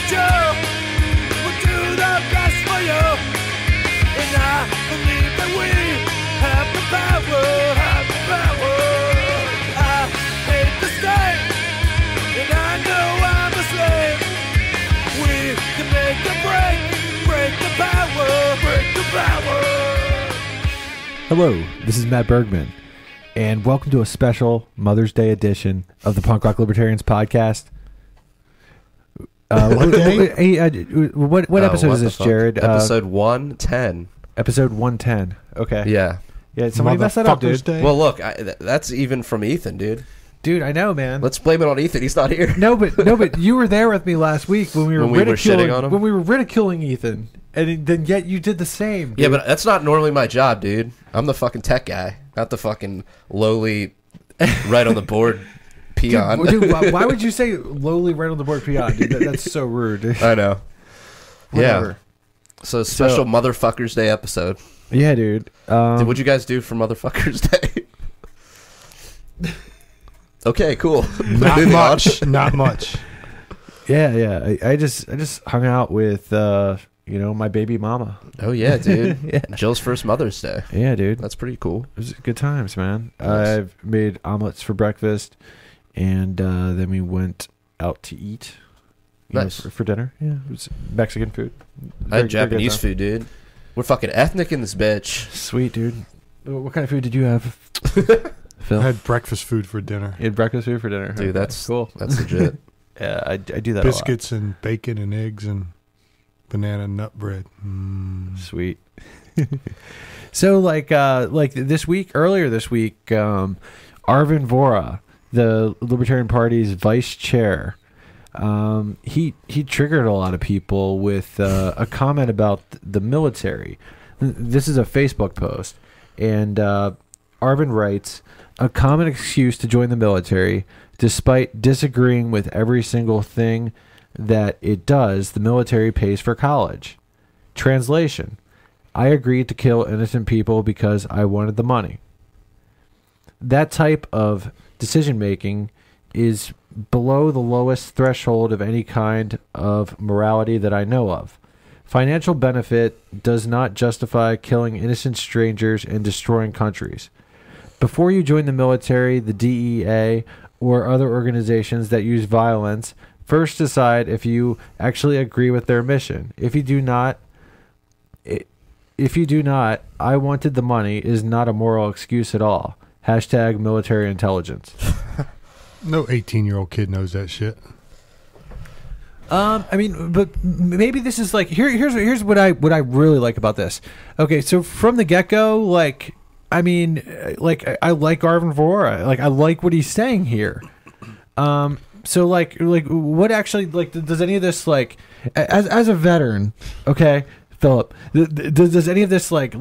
future will do the best for you. And I believe that we have the power, have the power. I hate the state, and I know I'm a slave. We can make a break the power, break the power. Hello, this is Matt Bergman, and welcome to a special Mother's Day edition of the Punk Rock Libertarians podcast. What episode is this, Jared? Episode 110. Episode 110. Okay. Yeah. Yeah, somebody messed that up, dude. Day. Well, look, that's even from Ethan, dude. Dude, I know, man. Let's blame it on Ethan. He's not here. No, but you were there with me last week when we were shitting on him? When we were ridiculing Ethan, and then yet you did the same. Dude. Yeah, but that's not normally my job, dude. I'm the fucking tech guy, not the fucking lowly, right on the board peon. Dude, why would you say lowly right on the board peon? Dude? That's so rude. Dude. I know. Whatever. Yeah. So special Motherfuckers Day episode. Yeah, dude. What'd you guys do for Motherfuckers Day? Okay, cool. Not much. Not much. Yeah. I just hung out with my baby mama. Oh yeah, dude. Yeah. Jill's first Mother's Day. Yeah, dude. That's pretty cool. It was good times, man. Nice. I've made omelets for breakfast, and then we went out to eat. Nice. For dinner. Yeah, it was Mexican food. I had Japanese food, dude. We're fucking ethnic in this bitch. Sweet, dude. What kind of food did you have, Phil? I had breakfast food for dinner. You had breakfast food for dinner. Dude, Okay, that's cool. That's legit. Yeah, I do that Biscuits and bacon and eggs and banana nut bread. a lot. Sweet. So, like earlier this week, Arvin Vora, the Libertarian Party's vice chair, he triggered a lot of people with a comment about the military. This is a Facebook post, and Arvin writes, "A common excuse to join the military, despite disagreeing with every single thing that it does, the military pays for college." Translation: I agreed to kill innocent people because I wanted the money. That type of decision making is below the lowest threshold of any kind of morality that I know of. Financial benefit does not justify killing innocent strangers and destroying countries. Before you join the military, the DEA, or other organizations that use violence, first decide if you actually agree with their mission. If you do not, I wanted the money is not a moral excuse at all. Hashtag military intelligence. No 18-year-old kid knows that shit. I mean, but maybe this is like here's what I really like about this. Okay, so from the get-go, like, I mean, like, I like Arvin Vora. Like, I like what he's saying here. So like what actually, like, does any of this, like, as a veteran, okay, Philip, does any of this like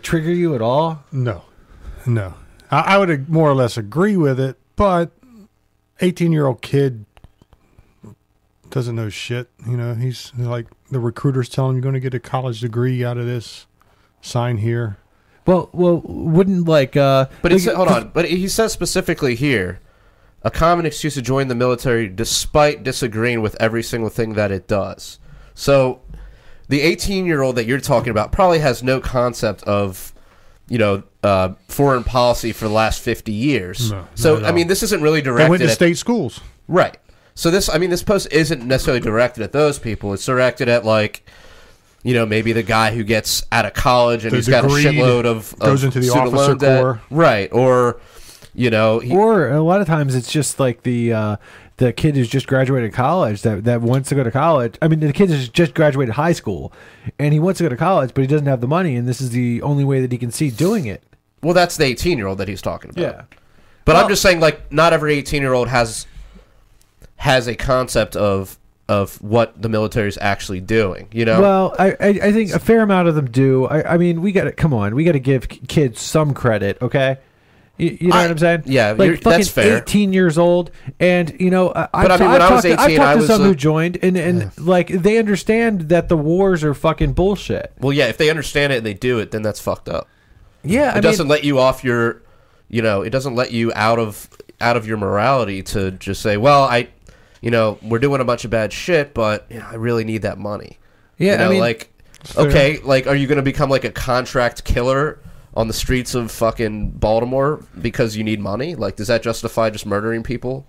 trigger you at all? No. I would more or less agree with it, but 18-year-old kid doesn't know shit. You know, he's like, the recruiter's telling him, you're going to get a college degree out of this. Sign here. Well, wouldn't like But it's, hold on. But he says specifically here, a common excuse to join the military despite disagreeing with every single thing that it does. So the 18-year-old that you're talking about probably has no concept of, foreign policy for the last 50 years. No, so, I mean, this isn't really directed They went to at state schools. Right. So this post isn't necessarily directed at those people. It's directed at, like, maybe the guy who gets out of college and he's got a shitload of goes into the student officer loan debt. corps. Right. Or, or a lot of times it's just like the kid who's just graduated college that wants to go to college. I mean, the kid has just graduated high school and he wants to go to college, but he doesn't have the money, and this is the only way that he can see doing it. Well, that's the 18-year-old that he's talking about. Yeah. But I'm just saying, like, not every 18-year-old has a concept of what the military is actually doing, Well, I think a fair amount of them do. I mean, we got to give kids some credit, okay? You know what I'm saying? Yeah, like, that's fair. 18 years old, and when I was 18, I've talked I to was some who joined, and like, they understand that the wars are fucking bullshit. Well, yeah, if they understand it and they do it, then that's fucked up. Yeah, it doesn't let you off your, it doesn't let you out of your morality to just say, well, we're doing a bunch of bad shit, but I really need that money. Yeah, I mean, like, okay, like, are you going to become like a contract killer on the streets of fucking Baltimore because you need money? Like, does that justify just murdering people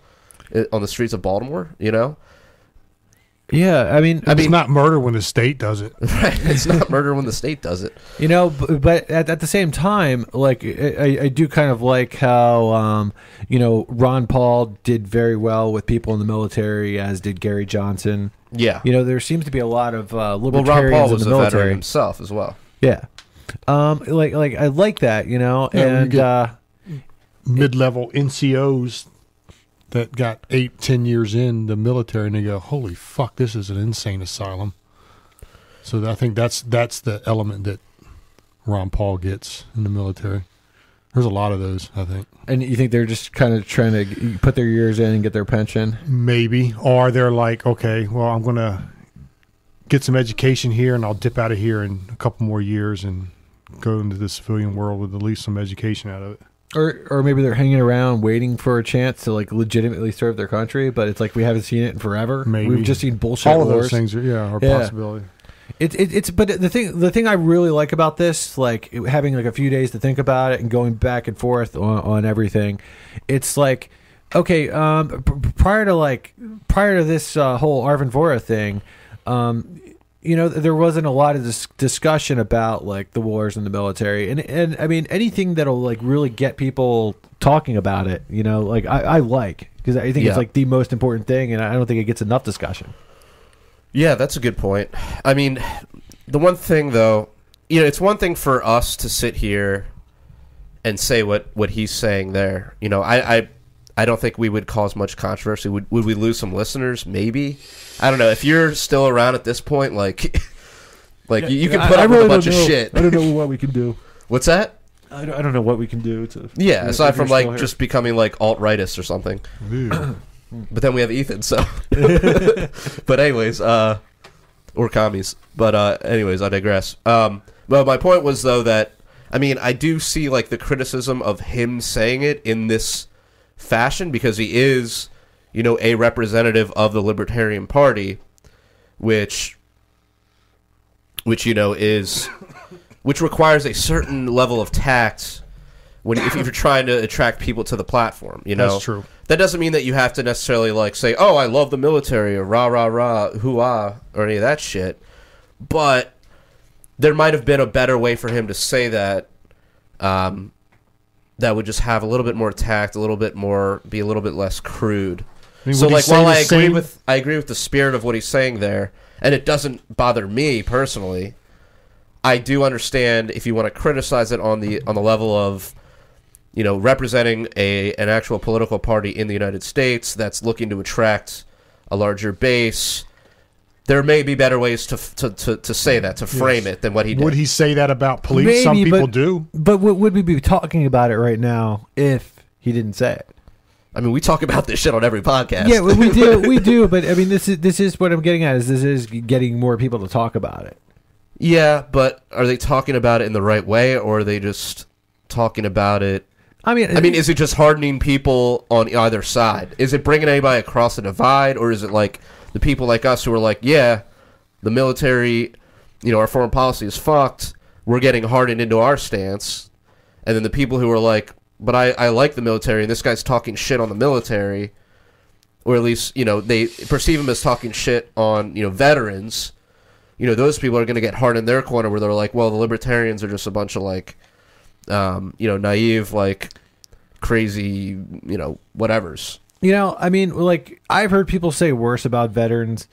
on the streets of Baltimore? Yeah, I mean, it's not murder when the state does it. Right, it's not murder when the state does it. But at the same time, like, I do kind of like how, Ron Paul did very well with people in the military, as did Gary Johnson. Yeah. There seems to be a lot of libertarians Ron Paul in was the a military veteran himself as well. Yeah. Like I like that, and mid-level NCOs that got 8-10 years in the military, and they go, holy fuck, this is an insane asylum. So I think that's the element that Ron Paul gets in the military. There's a lot of those, I think. And you think they're just kind of trying to put their years in and get their pension? Maybe. Or they're like, okay, well, I'm going to get some education here, and I'll dip out of here in a couple more years and go into the civilian world with at least some education out of it. Or maybe they're hanging around waiting for a chance to like legitimately serve their country, but it's like we haven't seen it in forever. Maybe. We've just seen bullshit All of wars. those things are a possibility. It's but the thing I really like about this, like having like a few days to think about it and going back and forth on everything, it's like, okay, prior to this whole Arvin Vora thing, there wasn't a lot of discussion about like the wars in the military, and I mean anything that'll like really get people talking about it, like I like, because I think it's like the most important thing, and I don't think it gets enough discussion. Yeah, that's a good point. I mean, the one thing though, it's one thing for us to sit here and say what he's saying there. I don't think we would cause much controversy. Would we lose some listeners? Maybe. I don't know. If you're still around at this point, like you can put up with a bunch of shit. I don't know what we can do. What's that? I don't know what we can do to. Yeah, aside from like just becoming like alt-rightist or something. But then we have Ethan, so. But anyways, or commies. But anyways, I digress. But my point was though that I do see like the criticism of him saying it in this fashion because he is, a representative of the Libertarian Party, which requires a certain level of tact if you're trying to attract people to the platform. That's true. That doesn't mean that you have to necessarily like say, "Oh, I love the military," or "Rah rah rah, hoo-ah," or any of that shit. But there might have been a better way for him to say that. That would just have a little bit more tact, be a little bit less crude. So, like, while I agree with the spirit of what he's saying there, and it doesn't bother me personally, I do understand if you want to criticize it on the level of, representing an actual political party in the United States that's looking to attract a larger base. There may be better ways to say that, to frame it, than what he did. Would he say that about police? Maybe, some people do. But would we be talking about it right now if he didn't say it? I mean, we talk about this shit on every podcast. Yeah, we do. But I mean, this is what I'm getting at. This is getting more people to talk about it. Yeah, but are they talking about it in the right way, or are they just talking about it? I mean, is it just hardening people on either side? Is it bringing anybody across the divide, or is it like the people like us who are like, yeah, the military, our foreign policy is fucked. We're getting hardened into our stance, and then the people who are like, but I like the military, and this guy's talking shit on the military, or at least, they perceive him as talking shit on, veterans. Those people are going to get hard in their corner where they're like, well, the libertarians are just a bunch of like, naive, like crazy, whatevers. Like I've heard people say worse about veterans,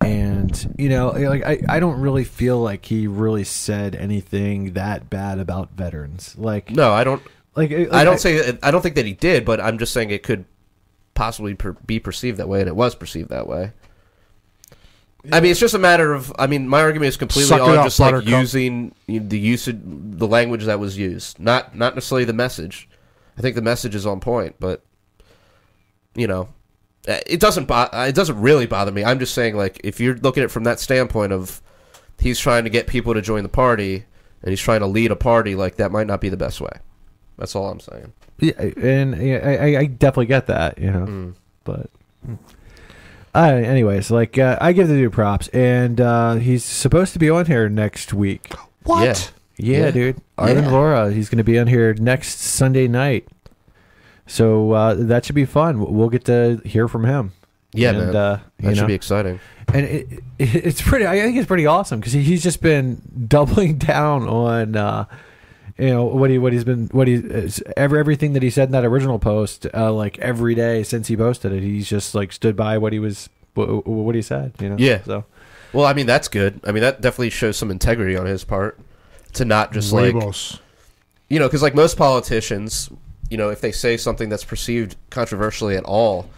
and I don't really feel like he really said anything that bad about veterans. Like, no, I don't. I don't think that he did, but I'm just saying it could possibly be perceived that way, and it was perceived that way. Yeah. It's just a matter of. My argument is completely on just like using the language that was used, not necessarily the message. I think the message is on point, but it doesn't really bother me. I'm just saying, like, if you're looking at it from that standpoint of he's trying to get people to join the party and he's trying to lead a party, like that might not be the best way. That's all I'm saying. Yeah, and I definitely get that, but Anyways, like I give the dude props, and he's supposed to be on here next week. What? Yeah, dude. Arvin Vora. He's going to be on here next Sunday night. So that should be fun. We'll get to hear from him. Yeah, and, man. That should be exciting. And it's pretty. I think it's pretty awesome because he's just been doubling down on, everything that he said in that original post. Like every day since he posted it, he's just like stood by what he said. Yeah. So, well, I mean, that's good. I mean, that definitely shows some integrity on his part to not just Huevos. because like most politicians, if they say something that's perceived controversially at all,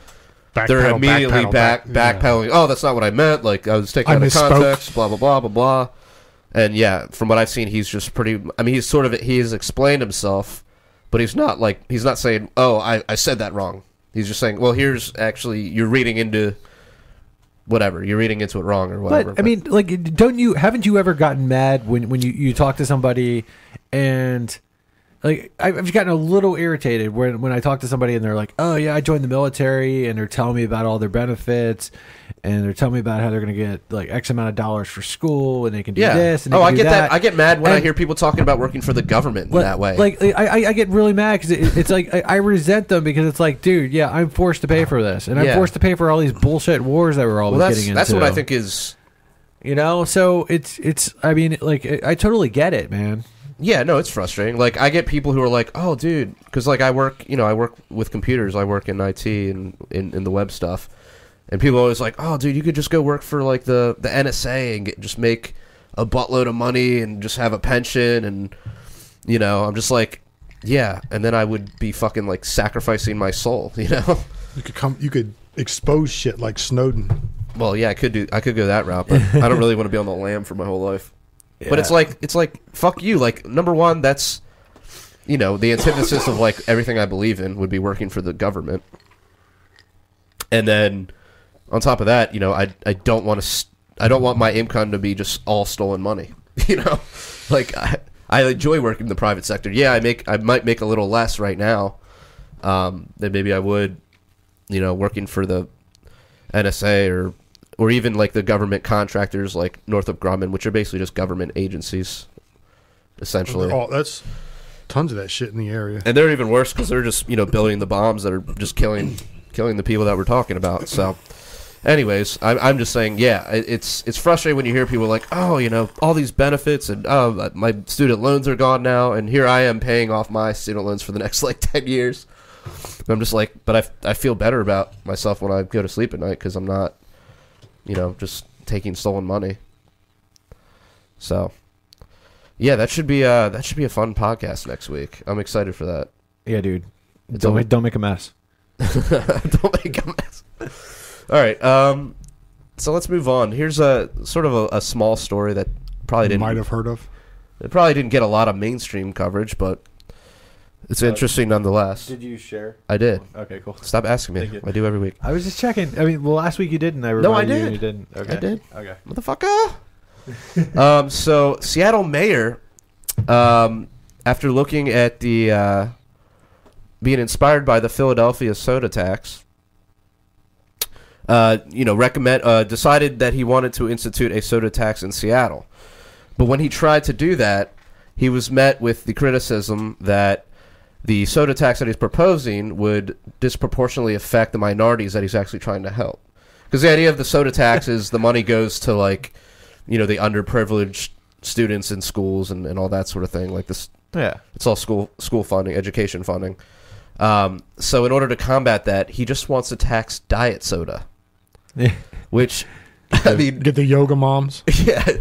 they're immediately backpedaling. Oh, that's not what I meant. Like I was taking out of context. Blah blah blah blah blah. And yeah, from what I've seen, he's just pretty. I mean, he has explained himself, but he's not saying, "Oh, I said that wrong." He's just saying, "Well, here's actually you're reading into whatever. You're reading into it wrong or whatever." But I mean, like, haven't you ever gotten mad when you talk to somebody and like I've gotten a little irritated when I talk to somebody and they're like, "Oh yeah, I joined the military," and they're telling me about all their benefits, and they're telling me about how they're going to get like X amount of dollars for school, and they can do this. And I get that. I get mad when I hear people talking about working for the government in that way. Like I get really mad because it's like I resent them because it's like, dude, yeah, I'm forced to pay for this, and I'm forced to pay for all these bullshit wars that we're all getting into. That's what I think is, So it's. I mean, like I totally get it, man. Yeah, no, it's frustrating. Like, I get people who are like, "Oh, dude," because like I work with computers. I work in IT and in the web stuff, and people are always like, "Oh, dude, you could just go work for like the NSA and just make a buttload of money and just have a pension." And I'm just like, yeah, and then I would be fucking like sacrificing my soul. You could expose shit like Snowden. Well, yeah, I could go that route, but I don't really want to be on the lam for my whole life. Yeah. But it's like fuck you. Like, number one, that's the antithesis of like everything I believe in would be working for the government. And then on top of that, I don't want my income to be just all stolen money. Like I enjoy working in the private sector. Yeah, I might make a little less right now than maybe I would, working for the NSA or even like the government contractors like Northrop Grumman, which are basically just government agencies, essentially. Oh, that's tons of that shit in the area. And they're even worse because they're just building the bombs that are just killing the people that we're talking about. So, anyways, I'm just saying, yeah, it's frustrating when you hear people like, oh, all these benefits and oh, my student loans are gone now, and here I am paying off my student loans for the next like 10 years. And I'm just like, but I feel better about myself when I go to sleep at night because I'm not, just taking stolen money. So, yeah, that should be a fun podcast next week. I'm excited for that. Yeah, dude. Don't make a mess. Don't make a mess. All right. So let's move on. Here's a sort of a small story that might have heard of. It probably didn't get a lot of mainstream coverage, but it's interesting nonetheless. Did you share? I did. Okay, cool. Stop asking me. I do every week. I was just checking. I mean, well, last week you didn't. No, I did. You didn't. Okay. I did. Okay. Motherfucker. So Seattle mayor, after looking at the being inspired by the Philadelphia soda tax, decided that he wanted to institute a soda tax in Seattle. But when he tried to do that, he was met with the criticism that the soda tax that he's proposing would disproportionately affect the minorities that he's actually trying to help. Because the idea of the soda tax is the money goes to, like, the underprivileged students in schools and all that sort of thing. Like this, yeah, it's all school funding, education funding. So in order to combat that, he just wants to tax diet soda, which I mean, get the yoga moms.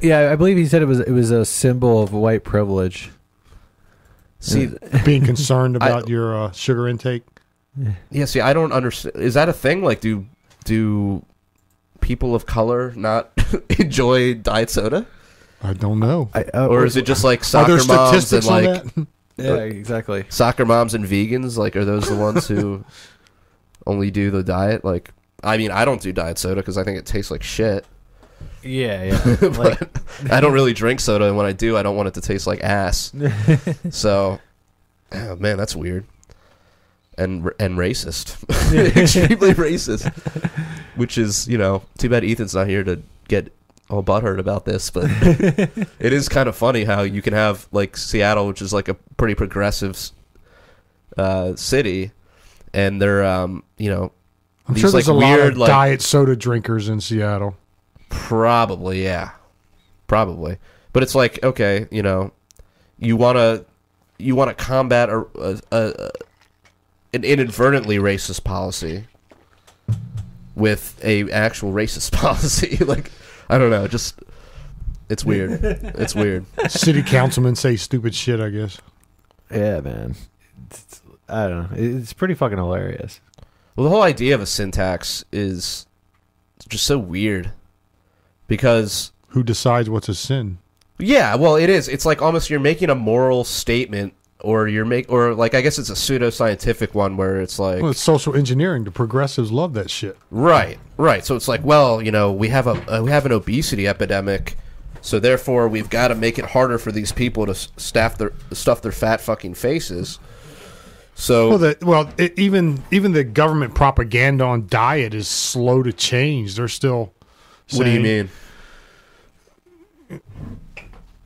Yeah. I believe he said it was a symbol of white privilege. See, being concerned about your sugar intake. Yeah. See, I don't understand. Is that a thing? Like, do people of color not enjoy diet soda? I don't know. Or is it just like soccer moms and like? Yeah, exactly. Soccer moms and vegans, like, are those the ones who only do the diet? Like, I mean, I don't do diet soda because I think it tastes like shit. Yeah. But I don't really drink soda, and when I do, I don't want it to taste like ass. So, oh, man, that's weird. And racist. Extremely racist. which is, you know, too bad Ethan's not here to get all butthurt about this, but it is kind of funny how you can have like Seattle, which is like a pretty progressive city, and they're you know, I'm these sure there's like a lot weird of like diet soda drinkers in Seattle. probably, yeah, probably, but it's like, okay, you know, you want to combat an inadvertently racist policy with a actual racist policy. Like, I don't know, just it's weird. It's weird. City councilmen say stupid shit, I guess. Yeah, man. I don't know. It's pretty fucking hilarious. Well, the whole idea of a sin tax is just so weird because Who decides what's a sin? yeah, well, it is. It's like almost you're making a moral statement, or or like I guess it's a pseudoscientific one where it's like, Well, it's social engineering. The progressives love that shit. right. So it's like, well, you know, we have an obesity epidemic, so therefore we've got to make it harder for these people to stuff their fat fucking faces. So Even the government propaganda on diet is slow to change. They're still saying, what do you mean?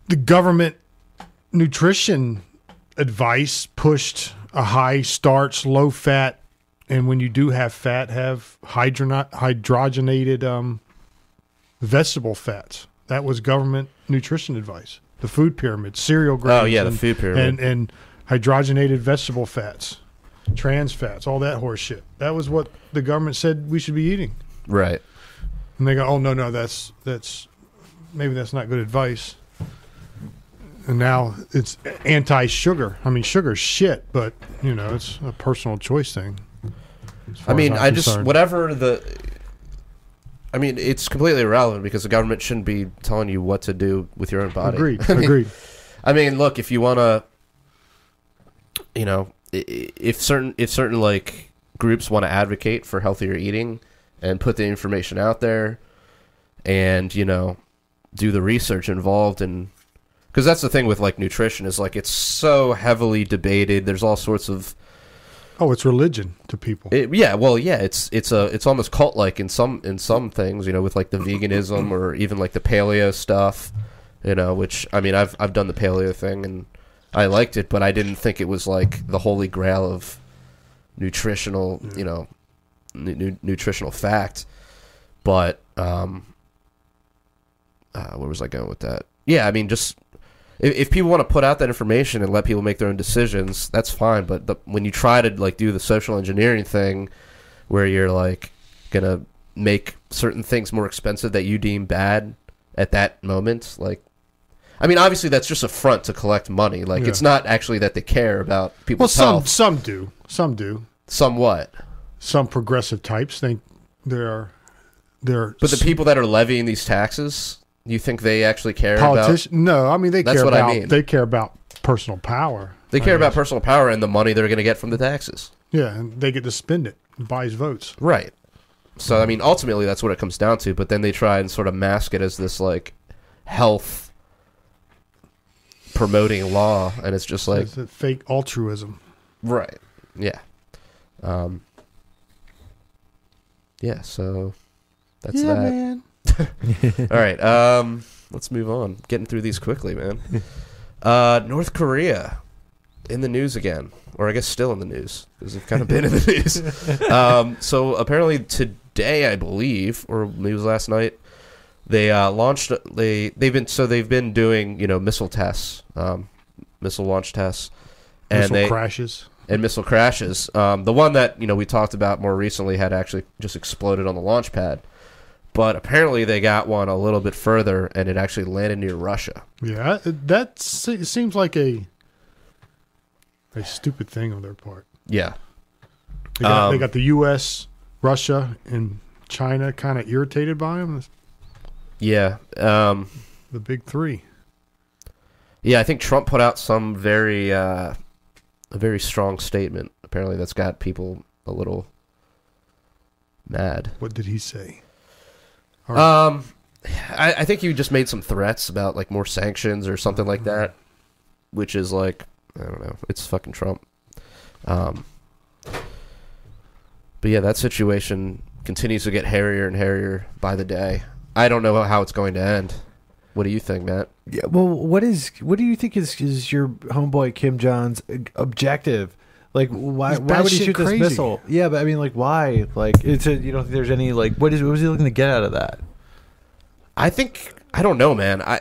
The government nutrition advice pushed a high starch, low fat, and when you do have fat, have hydrogenated vegetable fats. That was government nutrition advice. The food pyramid, cereal grains. Oh yeah, the food pyramid. And hydrogenated vegetable fats, trans fats, all that horse shit. That was what the government said we should be eating. Right. And they go, oh, no, that's maybe that's not good advice. And now it's anti-sugar. I mean, sugar's shit, but, you know, it's a personal choice thing. I mean, it's completely irrelevant because the government shouldn't be telling you what to do with your own body. Agreed. I mean, look, if you want to, you know, if certain like groups want to advocate for healthier eating and put the information out there and, you know, do the research involved, and because that's the thing with like nutrition is like it's so heavily debated. There's all sorts of it's religion to people. It's almost cult like in some things, you know, with like the veganism or even like the paleo stuff, you know, which I mean I've done the paleo thing and I liked it, but I didn't think it was like the holy grail of nutritional, you know, nutritional fact. But where was I going with that? Yeah, I mean, just if people want to put out that information and let people make their own decisions, that's fine. But when you try to like do the social engineering thing, where you're like gonna make certain things more expensive that you deem bad at that moment, like, I mean, obviously that's just a front to collect money. Like, it's not actually that they care about people's health. Some do. Some what? Some progressive types think they're. But the people that are levying these taxes, you think they actually care about? No, I mean they That's care what about. I mean. They care about personal power. They care about personal power and the money they're going to get from the taxes. Yeah, and they get to spend it. It buys votes. Right. So I mean, ultimately, that's what it comes down to. But then they try and sort of mask it as this like health promoting law, and it's just like it's a fake altruism. Right. Yeah. Yeah. So that's that. Man. All right. Let's move on. Getting through these quickly, man. North Korea in the news again, or I guess still in the news because they've kind of been in the news. So apparently today, I believe, or maybe it was last night, they launched. They've been doing, you know, missile tests, missile launch tests, and missile crashes. And missile crashes. The one that, you know, we talked about more recently had actually just exploded on the launch pad. But apparently they got one a little bit further, and it actually landed near Russia. Yeah, that seems like a stupid thing on their part. Yeah. They got the U.S., Russia, and China kind of irritated by them. Yeah. The big three. Yeah, I think Trump put out some a very strong statement. Apparently that's got people a little mad. What did he say? I think he just made some threats about like more sanctions or something like that, which is like, I don't know, it's fucking Trump. But yeah, that situation continues to get hairier and hairier by the day. I don't know how it's going to end. What do you think, Matt? Yeah. Well, what do you think is your homeboy Kim Jong's objective? Like, why would he shoot this missile? Yeah, but I mean, like, why? Like, you don't think there's any like what was he looking to get out of that? I don't know, man. I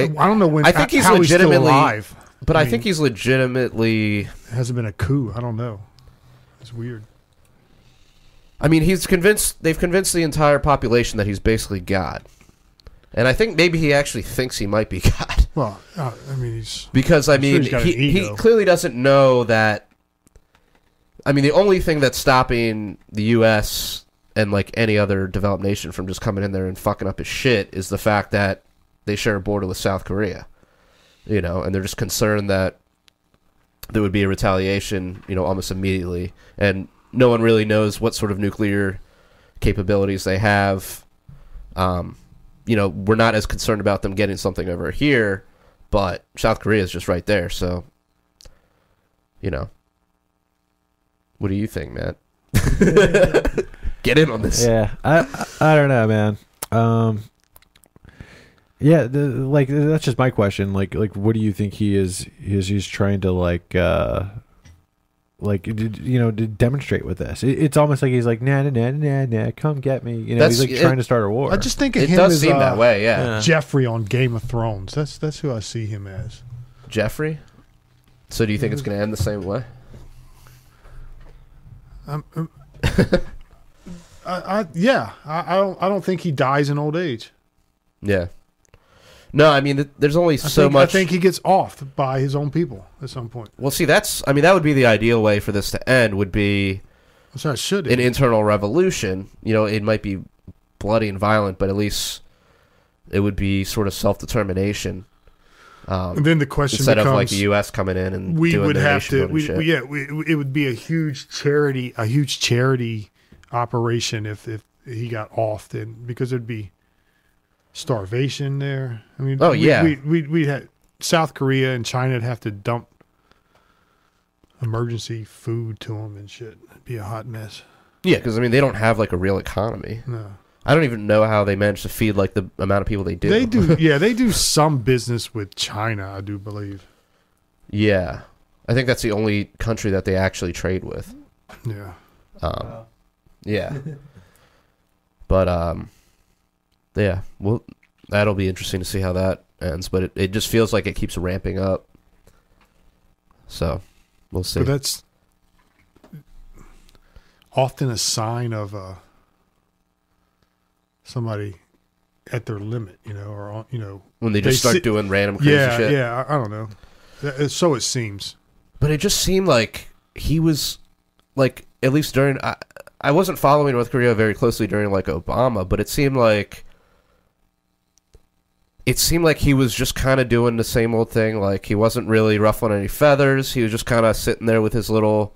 don't know when. I think he's how legitimately still alive. But I think he's legitimately. It hasn't been a coup. I don't know. It's weird. I mean, they've convinced the entire population that he's basically God. And I think maybe he actually thinks he might be God. Well, I mean, he's... Because, I mean, sure he clearly doesn't know that... I mean, the only thing that's stopping the U.S. and, like, any other developed nation from just coming in there and fucking up his shit is the fact that they share a border with South Korea. You know, and they're just concerned that there would be a retaliation, you know, almost immediately. And no one really knows what sort of nuclear capabilities they have. You know, we're not as concerned about them getting something over here, but South Korea is just right there. So, you know, what do you think, Matt? Get in on this. Yeah, I don't know, man. Yeah, that's just my question. Like, what do you think he's trying to to demonstrate with this? It's almost like he's like, nah, come get me. You know, he's like trying to start a war. I just think of It him does as seem that way, yeah. Jeffrey on Game of Thrones. That's who I see him as. Jeffrey? So do you think it's going to end the same way? I don't think he dies in old age. Yeah. No, I mean, there's only so much. I think he gets offed by his own people at some point. Well, see, that would be the ideal way for this to end, would be an internal revolution. You know, it might be bloody and violent, but at least it would be sort of self-determination. And then the question instead becomes, of like the U.S. coming in and we doing would their have to. it It would be a huge charity operation if he got offed, and because there'd be starvation there. I mean, we had South Korea and China would have to dump emergency food to them and shit. It'd be a hot mess. Yeah, because I mean, they don't have like a real economy. No. I don't even know how they manage to feed like the amount of people they do. They do, yeah. They do some business with China, I do believe. Yeah, I think that's the only country that they actually trade with. Yeah. Yeah. But yeah. Well, that'll be interesting to see how that ends. But it just feels like it keeps ramping up. So we'll see. But that's often a sign of somebody at their limit, or when they just start doing random crazy shit. Yeah, I don't know. So it seems. But it just seemed like he was like, at least during. I wasn't following North Korea very closely during like Obama, but it seemed like he was just kind of doing the same old thing. Like he wasn't really ruffling any feathers. He was just kind of sitting there with his little,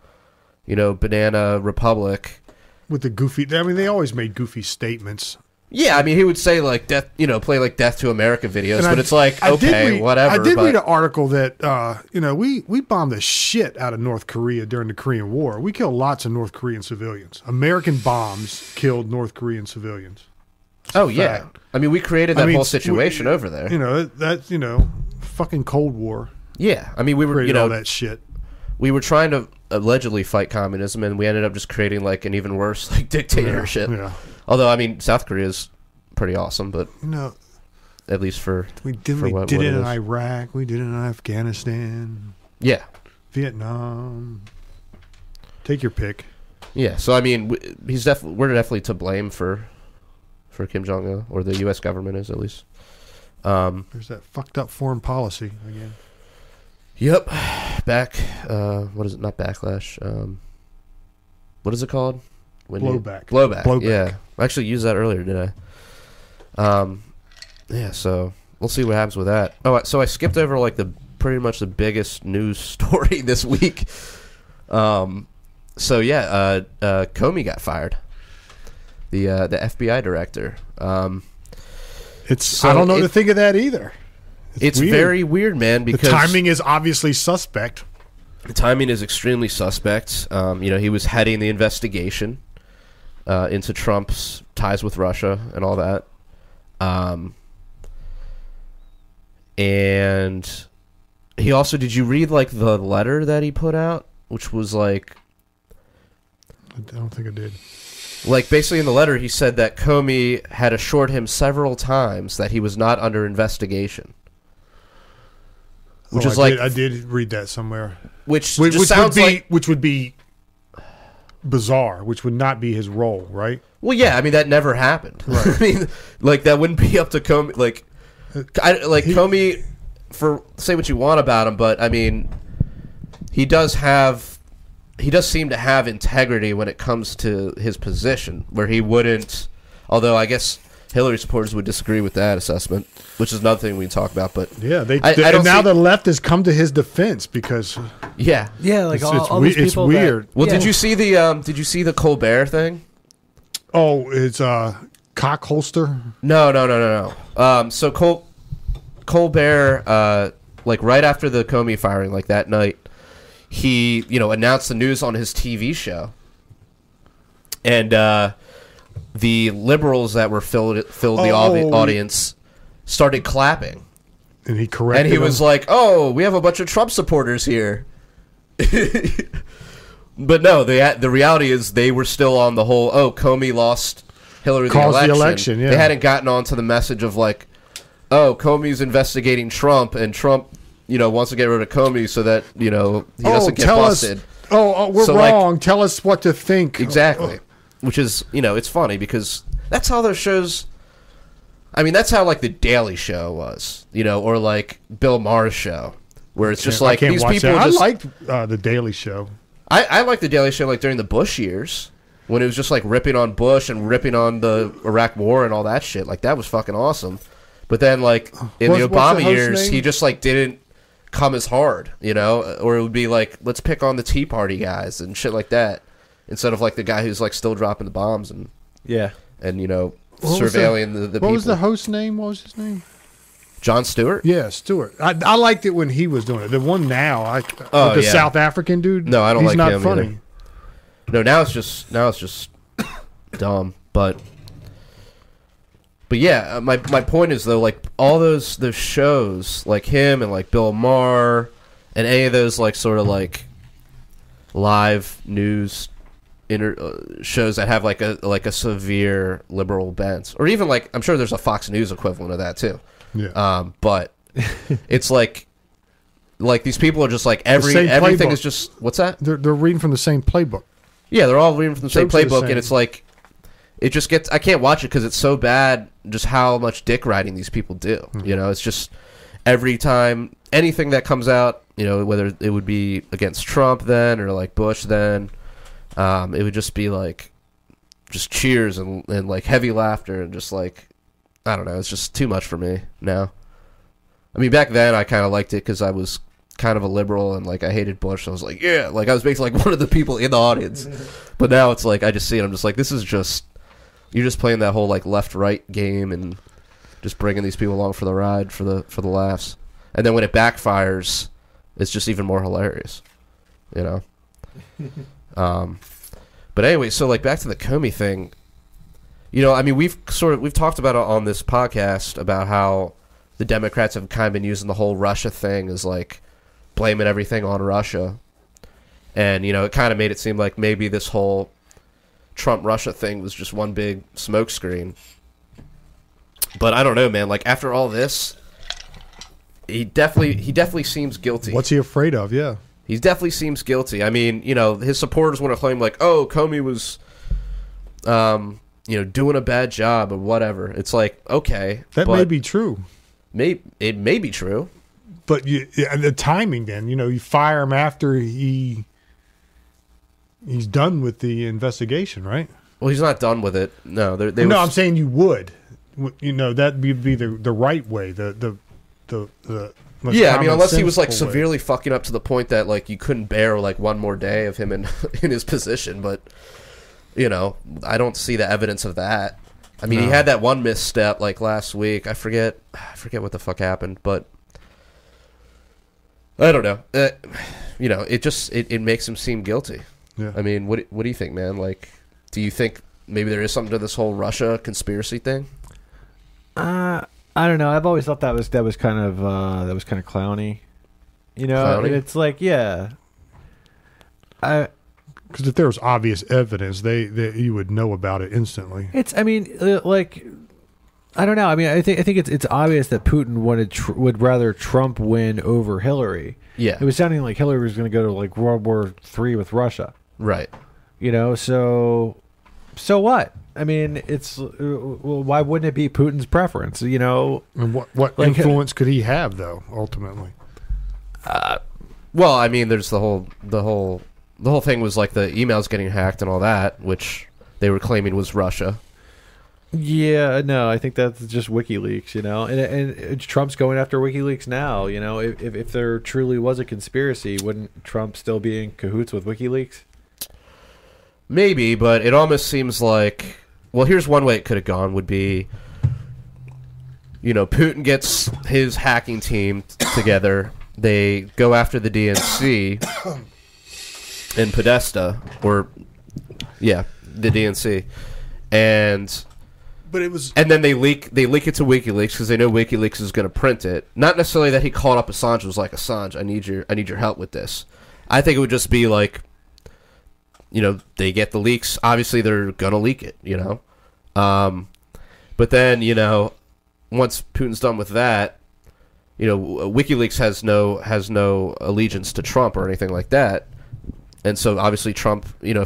banana republic. With the goofy, I mean, they always made goofy statements. Yeah, I mean, he would say like death, play like Death to America videos, but it's like, okay, whatever. I did read an article that, we bombed the shit out of North Korea during the Korean War. We killed lots of North Korean civilians. American bombs killed North Korean civilians. Yeah. I mean, we created that whole situation over there. That's, fucking Cold War. Yeah. I mean, we were, all that shit. We were trying to allegedly fight communism, and we ended up just creating like an even worse like dictatorship. Yeah. Although, I mean, South Korea is pretty awesome, but at least we did it in Iraq, we did it in Afghanistan, Vietnam. Take your pick. Yeah, so I mean, we're definitely to blame for Kim Jong Un, or the U.S. government is at least. There's that fucked up foreign policy again. Yep, what is it? Not backlash. What is it called? Blowback. Yeah, I actually used that earlier, did I? Yeah. So we'll see what happens with that. Oh, so I skipped over like pretty much the biggest news story this week. So yeah, Comey got fired. The FBI director. I don't know to think of that either. It's weird. Very weird, man. Because the timing is obviously suspect. The timing is extremely suspect. He was heading the investigation. into Trump's ties with Russia and all that. And he also, did you read like the letter that he put out, which was like, I don't think I did. like basically in the letter he said that Comey had assured him several times that he was not under investigation. Which is like, I did read that somewhere. which just sounds like, which would be bizarre, which would not be his role, right? well, yeah, I mean that never happened. I mean, like that wouldn't be up to Comey. Like, Comey, for say what you want about him, but I mean, he does seem to have integrity when it comes to his position, where he wouldn't. Although I guess Hillary supporters would disagree with that assessment, which is another thing we can talk about. But yeah, and now the left has come to his defense because yeah, like all it's these people weird. Well, Yeah. did you see the Colbert thing? Oh, it's cock holster. No. So Colbert, like right after the Comey firing, like that night, he announced the news on his TV show, and the liberals that were filled the audience started clapping, and he corrected. and he was like, "Oh, we have a bunch of Trump supporters here." But no, the reality is they were still on the whole, Comey lost Hillary the election. Yeah. They hadn't gotten onto the message of like, Comey's investigating Trump, and Trump, wants to get rid of Comey so that, he doesn't get busted. We're So, wrong. Tell us what to think. Exactly. Which is, it's funny because that's how those shows, I mean, that's how like The Daily Show was, or like Bill Maher's show, where it's just like these people I just... liked The Daily Show. I like The Daily Show like during the Bush years, when it was just like ripping on Bush and ripping on the Iraq War and all that shit. Like that was fucking awesome. But then like in the Obama years, he just like didn't come as hard, or it would be like, let's pick on the Tea Party guys and shit like that, instead of like the guy who's like still dropping the bombs and surveilling the people. What was the host name? What was his name? Jon Stewart? Yeah, Stewart. I liked it when he was doing it. The one now, with the South African dude. No, I don't like him. He's not funny. Either. No, now it's just dumb. But yeah, my point is though, like all those shows, like him and like Bill Maher, and any of those like sort of like live news shows that have like a severe liberal bent, or even like I'm sure there's a Fox News equivalent of that too. Yeah. But it's like these people are just like everything playbook. is just, what's that? They're reading from the same playbook. Yeah, they're all reading from the same Jokes are the playbook, same. and it's like it just gets. I can't watch it because it's so bad. Just how much dick riding these people do. Mm-hmm. It's just every time anything that comes out, whether it would be against Trump then or like Bush then, it would just be like just cheers and like heavy laughter and just like, I don't know. It's just too much for me now. I mean, back then I kind of liked it because I was kind of a liberal and like I hated Bush. So I was like, yeah, like I was basically like one of the people in the audience. But now it's like I just see it. I'm just like, this is just, you're just playing that whole like left-right game and just bringing these people along for the ride for the laughs. And then when it backfires, it's just even more hilarious, But anyway, so like back to the Comey thing. I mean, we've talked about it on this podcast about how the Democrats have kind of been using the whole Russia thing as like blaming everything on Russia. And, it kind of made it seem like maybe this whole Trump-Russia thing was just one big smokescreen. But I don't know, man. Like, after all this, he definitely seems guilty. What's he afraid of? Yeah. He definitely seems guilty. I mean, his supporters want to claim like, oh, Comey was, doing a bad job or whatever. It's like, okay. That may be true. It may be true. But the timing then, you fire him after he's done with the investigation, right? Well, he's not done with it. No, I'm saying you would. That'd be the right way. The most yeah, I mean, unless he was like commonsensical way. severely fucking up to the point that like you couldn't bear like one more day of him in his position. But I don't see the evidence of that. I mean, he had that one misstep like last week. I forget what the fuck happened, but I don't know. It makes him seem guilty. Yeah. I mean, what do you think, man? Like, do you think maybe there is something to this whole Russia conspiracy thing. I don't know. I've always thought that was kind of clowny. You know, Clowny? it's like, yeah. Because if there was obvious evidence, they you would know about it instantly. I mean, like, I don't know. I mean, I think it's obvious that Putin would rather Trump win over Hillary. Yeah. It was sounding like Hillary was going to go to like World War III with Russia. Right. You know, so what? I mean, it's well, why wouldn't it be Putin's preference? You know, And what Like, influence could he have, though, ultimately? Well, I mean, there's the whole thing was like the emails getting hacked and all that, which they were claiming was Russia. yeah, no, I think that's just WikiLeaks. You know, and Trump's going after WikiLeaks now. You know, if there truly was a conspiracy, wouldn't Trump still be in cahoots with WikiLeaks? Maybe, but it almost seems like, well, here's one way it could have gone would be, you know, Putin gets his hacking team together. They go after the DNC in Podesta, or, yeah, the DNC. But it was... And then they leak it to WikiLeaks because they know WikiLeaks is going to print it. Not necessarily that he called up Assange and was like, Assange, I need your help with this. I think it would just be like, you know, they get the leaks. Obviously, they're going to leak it, you know. But then, you know, once Putin's done with that, you know, WikiLeaks has no allegiance to Trump or anything like that. And so, obviously, Trump, you know,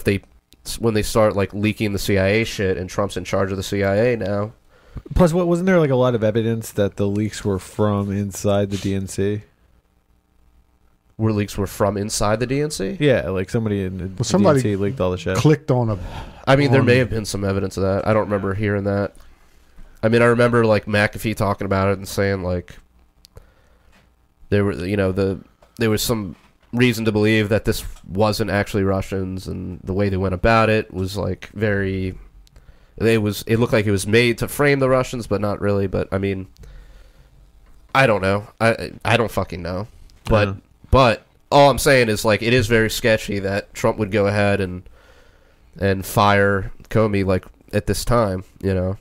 when they start, like, leaking the CIA shit and Trump's in charge of the CIA now. Plus, wasn't there like a lot of evidence that the leaks were from inside the DNC? Where leaks were from inside the DNC? Yeah, like somebody in the somebody DNC leaked all the shit. clicked on a... I mean, there may have been some evidence of that. I don't remember hearing that. I mean, I remember, like, McAfee talking about it and saying, like, there was some reason to believe that this wasn't actually Russians, and the way they went about it was, like, it looked like it was made to frame the Russians, but not really. But, I mean, I don't know. I don't fucking know. But... But all I'm saying is, like, it is very sketchy that Trump would go ahead and fire Comey, like, at this time, you know,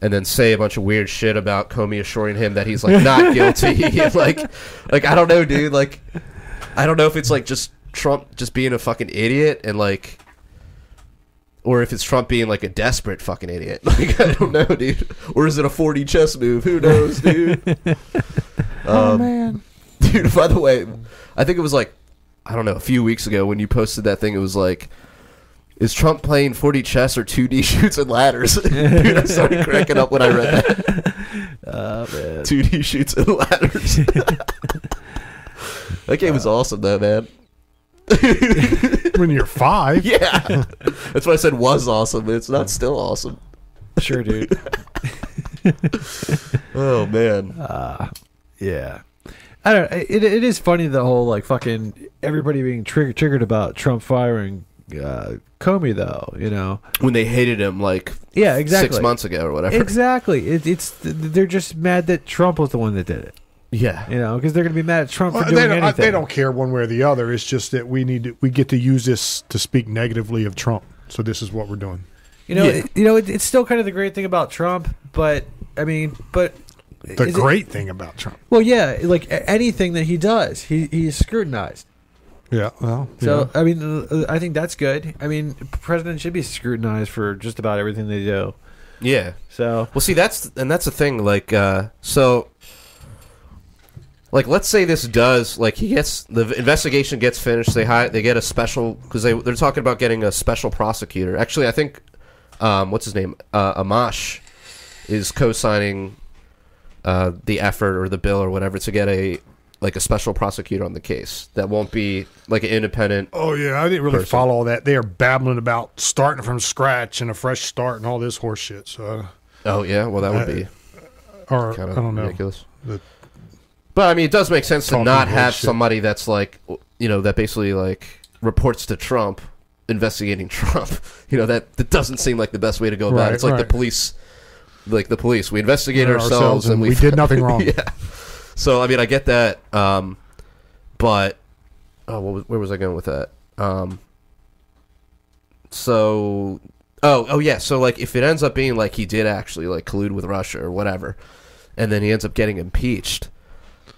and then say a bunch of weird shit about Comey assuring him that he's, like, not guilty. And, like I don't know, dude. Like, I don't know if it's, like, just Trump just being a fucking idiot and, like, or if it's Trump being, like, a desperate fucking idiot. Like, I don't know, dude. Or is it a 4D chess move? Who knows, dude? Oh, man. Dude, by the way, I think it was like, I don't know, a few weeks ago when you posted that thing, it was like, is Trump playing 4D chess or 2D shoots and ladders? Dude, I started cracking up when I read that. Man. 2D shoots and ladders. That game was awesome, though, man. When you're 5. Yeah. That's why I said was awesome, but it's not still awesome. Sure, dude. Oh, man. Yeah. I don't. It is funny, the whole, like, fucking everybody being triggered about Trump firing Comey, though. You know, When they hated him, like, yeah, exactly, 6 months ago or whatever. Exactly. They're just mad that Trump was the one that did it. Yeah. You know, because they're going to be mad at Trump for Well, doing anything. they don't care one way or the other. It's just that we get to use this to speak negatively of Trump. So this is what we're doing. You know, Yeah. it's still kind of the great thing about Trump, but I mean, The great thing about Trump. Well, yeah, like anything that he does, he's scrutinized. Yeah, well, So, I mean, I think that's good. I mean, presidents should be scrutinized for just about everything they do. Yeah. So, Well, see, that's the thing. Like, like, let's say this does, like, the investigation gets finished. They get a special, because they're talking about getting a special prosecutor. Actually, I think, what's his name? Amash is co-signing the effort or the bill or whatever to get a special prosecutor on the case that won't be like an independent. Oh yeah, I didn't really person. follow all that. They are babbling about starting from scratch and a fresh start and all this horse shit. So, Oh yeah, well that would be or kind I of don't know. ridiculous. The- But I mean, it does make sense to Talking not have bullshit. somebody that's like, you know, that basically like reports to Trump, investigating Trump. You know, that doesn't seem like the best way to go about Right, it. It's like right. the police. Like the police, we investigated ourselves and we did nothing wrong. Yeah. So I mean, I get that, but where was I going with that? So Oh yeah. So like, if it ends up being like he did actually like collude with Russia or whatever, and then he ends up getting impeached,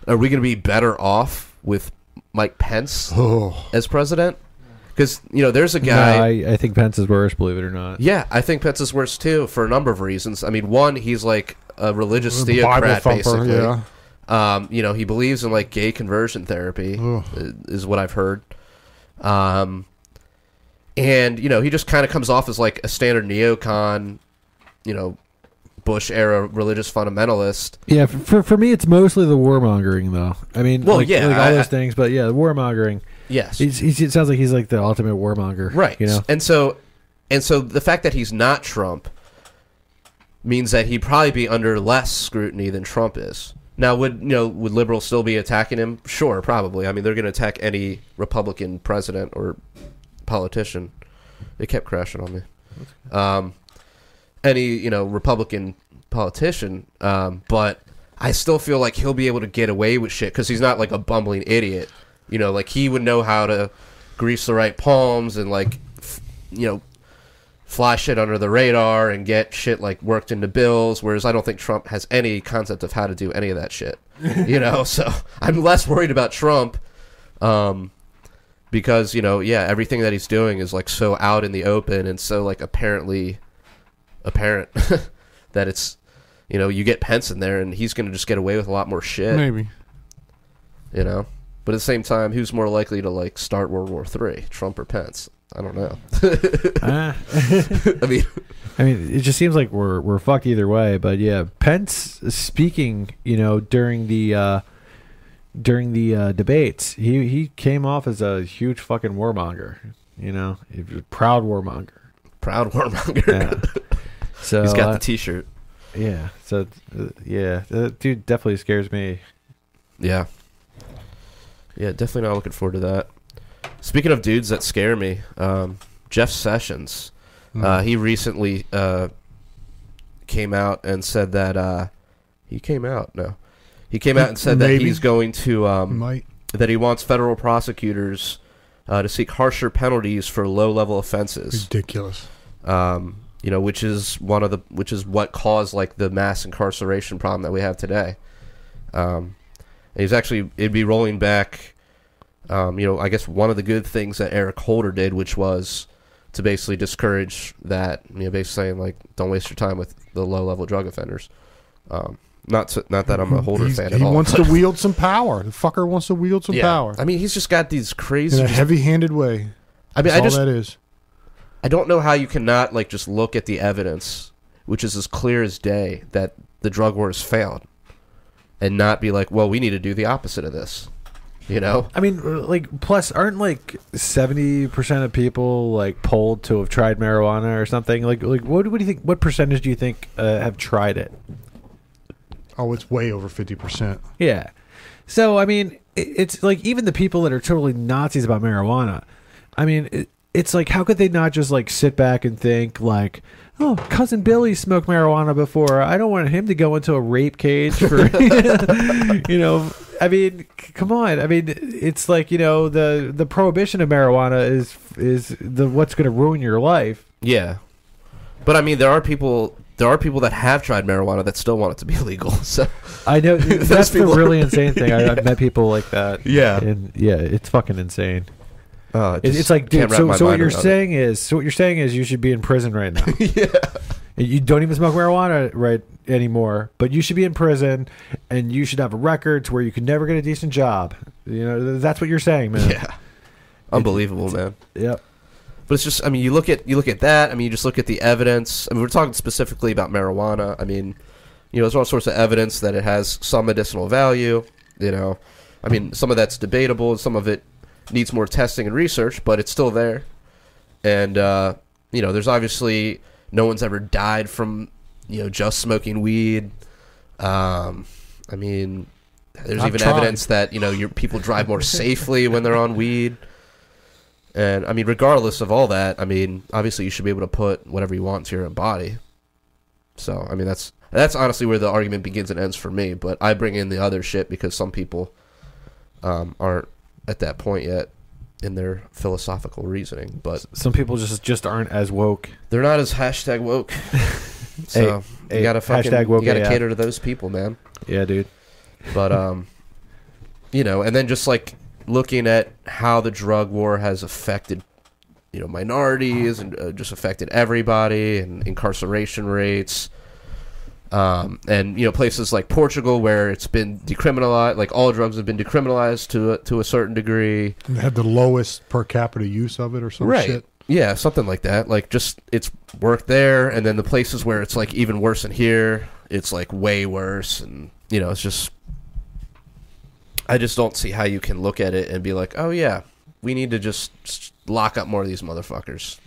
are we going to be better off with Mike Pence as president? Because there's a guy. No, I think Pence is worse. Believe it or not. Yeah, I think Pence is worse too for a number of reasons. I mean, one, he's like a religious theocrat, basically. Yeah. He believes in like gay conversion therapy, is what I've heard. And he just kind of comes off as like a standard neocon, Bush era religious fundamentalist. Yeah, for me, it's mostly the warmongering, though. I mean, well, like all those things, but yeah, the warmongering. Yes, it sounds like he's like the ultimate warmonger, right? And so the fact that he's not Trump means that he'd probably be under less scrutiny than Trump is. Now, would liberals still be attacking him? Sure, probably. I mean, they're going to attack any Republican president or politician. They kept crashing on me. Any Republican politician, but I still feel like he'll be able to get away with shit because he's not like a bumbling idiot. Like he would know how to grease the right palms and like fly shit under the radar and get shit like worked into bills, whereas I don't think Trump has any concept of how to do any of that shit. So I'm less worried about Trump because everything that he's doing is like so out in the open and so like apparent that it's you get Pence in there and he's going to just get away with a lot more shit. Maybe. But at the same time, who's more likely to like start World War III, Trump or Pence? I don't know. I mean, it just seems like we're fucked either way. But yeah, Pence speaking, during the debates, he came off as a huge fucking warmonger. He was a proud warmonger. Proud warmonger. Yeah. So he's got the T-shirt. Yeah. So the dude definitely scares me. Yeah. Yeah, definitely not looking forward to that. Speaking of dudes that scare me, Jeff Sessions, he recently came out and said that he came out and said that he's going to that he wants federal prosecutors to seek harsher penalties for low-level offenses. Ridiculous. Which is what caused like the mass incarceration problem that we have today. It'd be rolling back, I guess one of the good things that Eric Holder did, which was to basically discourage that, basically saying like, don't waste your time with the low-level drug offenders. Not that I'm a Holder fan at all. He wants to wield some power. The fucker wants to wield some power. I mean, he's just got these crazy... In a heavy-handed way. I mean, That's all that is. I don't know how you cannot like just look at the evidence, which is as clear as day, that the drug war has failed. And not be like, well, we need to do the opposite of this, I mean, like, plus, aren't like 70% of people like polled to have tried marijuana or something? Like, what do you think? What percentage do you think have tried it? Oh, it's way over 50%. Yeah. So I mean, it's like even the people that are totally Nazis about marijuana. I mean, it's like, how could they not just like sit back and think like, oh, cousin Billy smoked marijuana before. I don't want him to go into a rape cage for, I mean, come on. I mean, it's like, the prohibition of marijuana is what's going to ruin your life. Yeah. But I mean, there are people that have tried marijuana that still want it to be illegal. So I know that's the really insane thing. I've met people like that. Yeah. And yeah, it's fucking insane. It's like, dude, so what you're saying is you should be in prison right now. Yeah. You don't even smoke marijuana right anymore, but you should be in prison and you should have a record to where you can never get a decent job. That's what you're saying, man. Yeah. Unbelievable, man. Yep. But it's just, I mean, you look at that. I mean, you just look at the evidence. I mean, we're talking specifically about marijuana. I mean, there's all sorts of evidence that it has some medicinal value. I mean, some of that's debatable, and some of it needs more testing and research, but it's still there. And there's obviously no one's ever died from just smoking weed. I mean, there's even evidence that your people drive more safely when they're on weed. And I mean, regardless of all that, I mean, obviously you should be able to put whatever you want into your own body. So I mean, that's honestly where the argument begins and ends for me. But I bring in the other shit because some people aren't at that point yet. in their philosophical reasoning. But some people just aren't as woke. they're not as hashtag woke. So you gotta fucking hashtag woke you gotta AF. cater to those people, man. Yeah, dude. But you know, and then just like looking at how the drug war has affected, you know, minorities and just affected everybody, and incarceration rates, and you know, places like Portugal where it's been decriminalized, like all drugs have been decriminalized to a certain degree. They had the lowest per capita use of it or some shit. Yeah, something like that. Like, just it's worked there, and then the places where it's like even worse than here, it's like way worse, and you know, it's just. I just don't see how you can look at it and be like, oh yeah, we need to just lock up more of these motherfuckers.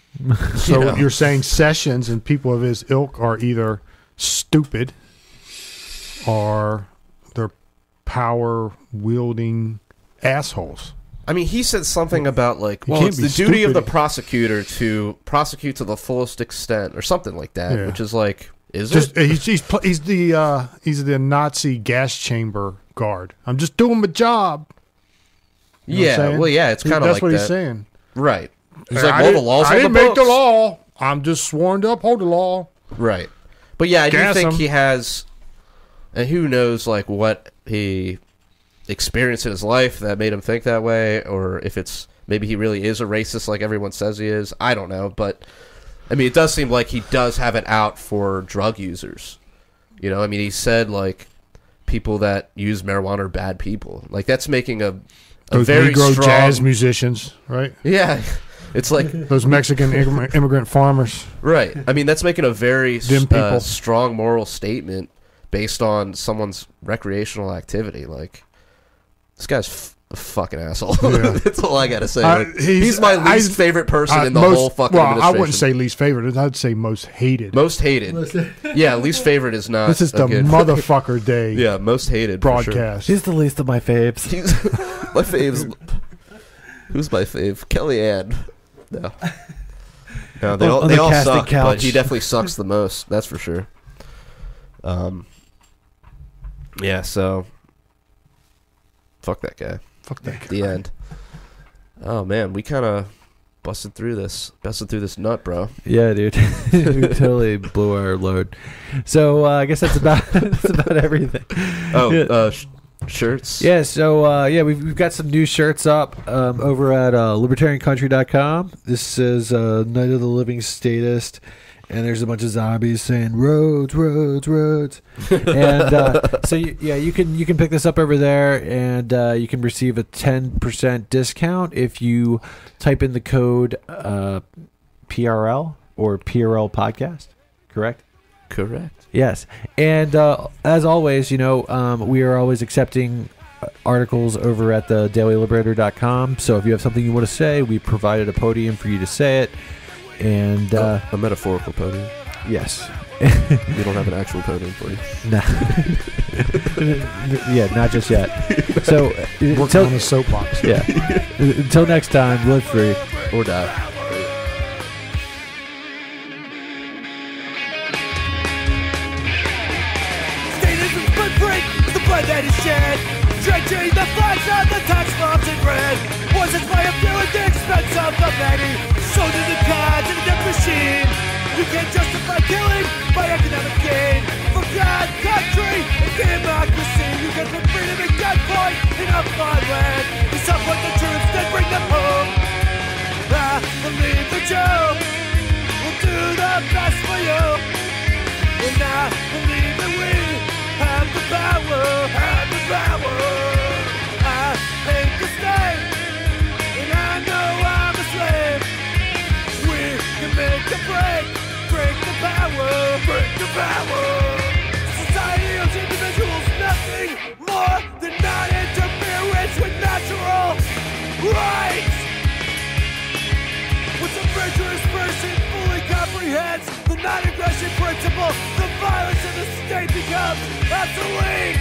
So you know? You're saying Sessions and people of his ilk are either stupid or they're power-wielding assholes. I mean, he said something about like, well, it's the duty of the prosecutor to prosecute to the fullest extent, or something like that, which is like, is it? He's the Nazi gas chamber guard. I'm just doing my job. You know well, yeah, it's kind of like that. That's what he's saying. Right. He's like, well, the law's on the I didn't books. make the law. I'm just sworn to uphold the law. Right. But yeah, I do think him. he has, and who knows, like, what he experienced in his life that made him think that way, or if it's, maybe he really is a racist like everyone says he is. I don't know, but, I mean, it does seem like he does have it out for drug users. You know, I mean, he said, like, people that use marijuana are bad people. Like, that's making a those very Negro strong jazz musicians, right? Yeah, it's like those Mexican immigrant farmers, right? I mean, that's making a very people. strong moral statement based on someone's recreational activity. Like, this guy's a fucking asshole. Yeah. That's all I gotta say. Like, he's my least favorite person in the whole fucking administration. I wouldn't say least favorite. I'd say most hated. Most hated. Yeah, least favorite is not. This is the motherfucker day. Yeah, most hated broadcast. He's the least of my faves. My faves. Who's my fave? Kellyanne. No. No, they all suck, couch. But he definitely sucks the most. That's for sure. Yeah, so fuck that guy. Fuck that guy. The end. Oh man, we kind of busted through this nut, bro. Yeah, dude. We totally blew our load. So I guess that's about everything. Oh, yeah. Shirts. Yeah. So we've got some new shirts up over at libertariancountry.com. This says Night of the Living Statist. And there's a bunch of zombies saying roads, roads, roads. And so you can pick this up over there, and you can receive a 10% discount if you type in the code PRL or PRL podcast. Correct? Correct. Yes. And as always, we are always accepting articles over at the dailyliberator.com. So if you have something you want to say, we provided a podium for you to say it. And a metaphorical podium. Yes. We don't have an actual podium for you. No. Yeah, not just yet. So working on a soapbox. Yeah. Until next time, live free or die. Statism's footprint is the blood that is shed, drenching the flags on the tax bombs in red. Was it by a few at the expense of the many? So do the cards in the death machine. You can't justify killing by economic gain. For God, country, and democracy, you can put freedom in gunpoint in a foreign land. You support the troops, then bring them home. I believe that you will do the best for you. And I believe that we have the power, have the power. I hate the state, and I know I'm a slave. We can make the break the power, break the power. Society of individuals, nothing more than non-interference with natural rights. Once a virtuous person fully comprehends the non-aggression principle, the violence of the state becomes obsolete.